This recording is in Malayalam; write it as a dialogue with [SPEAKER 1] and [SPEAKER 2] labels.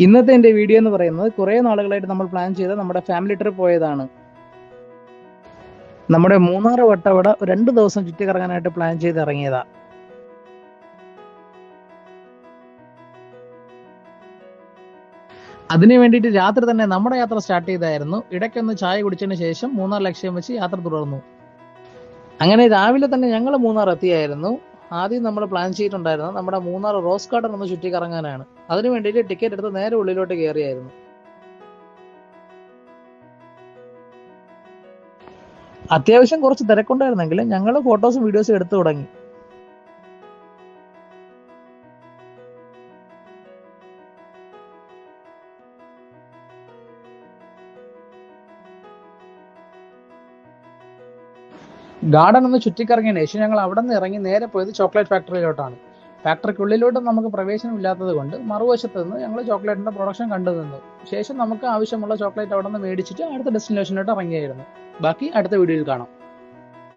[SPEAKER 1] ഇന്നത്തെ എൻ്റെ വീഡിയോ എന്ന് പറയുന്നത് കുറേ നാളുകളായിട്ട് നമ്മൾ പ്ലാൻ ചെയ്ത നമ്മുടെ ഫാമിലി ട്രിപ്പ് പോയതാണ്. നമ്മുടെ മൂന്നാർ വട്ടവട 2 ദിവസം ചുറ്റിക്കറങ്ങാനായിട്ട് പ്ലാൻ ചെയ്ത് ഇറങ്ങിയതാ. അതിനു വേണ്ടിയിട്ട് രാത്രി തന്നെ നമ്മുടെ യാത്ര സ്റ്റാർട്ട് ചെയ്തായിരുന്നു. ഇടയ്ക്കൊന്ന് ചായ കുടിച്ചതിന് ശേഷം മൂന്നാർ ലക്ഷ്യം വെച്ച് യാത്ര തുടർന്നു. അങ്ങനെ രാവിലെ തന്നെ ഞങ്ങൾ മൂന്നാർ എത്തിയായിരുന്നു. ആദ്യം നമ്മൾ പ്ലാൻ ചെയ്തിട്ടുണ്ടായിരുന്നത് നമ്മുടെ മൂന്നാർ റോസ് ഗാർഡൻ ഒന്ന് ചുറ്റിക്കറങ്ങാനാണ്. അതിനു വേണ്ടിയിട്ട് ടിക്കറ്റ് എടുത്ത് നേരെ ഉള്ളിലോട്ട് കയറിയായിരുന്നു. അത്യാവശ്യം കുറച്ച് തിരക്കുണ്ടായിരുന്നെങ്കിലും ഞങ്ങൾ ഫോട്ടോസും വീഡിയോസും എടുത്തു തുടങ്ങി. ഗാർഡൻ ഒന്ന് ചുറ്റിക്കറങ്ങിയതിന് ശേഷം ഞങ്ങൾ അവിടെ നിന്ന് ഇറങ്ങി നേരെ പോയത് ചോക്ലേറ്റ് ഫാക്ടറിയിലോട്ടാണ്. ഫാക്ടറിക്കുള്ളിലോട്ട് നമുക്ക് പ്രവേശനം ഇല്ലാത്തത് കൊണ്ട് മറുവശത്ത് നിന്ന് ഞങ്ങൾ ചോക്ലേറ്റിന്റെ പ്രൊഡക്ഷൻ കണ്ടു നിന്നു. ശേഷം നമുക്ക് ആവശ്യമുള്ള ചോക്ലേറ്റ് അവിടെ നിന്ന് മേടിച്ചിട്ട് അടുത്ത ഡെസ്റ്റിനേഷനിലോട്ട് ഇറങ്ങിയായിരുന്നു. ബാക്കി അടുത്ത വീഡിയോയിൽ കാണാം.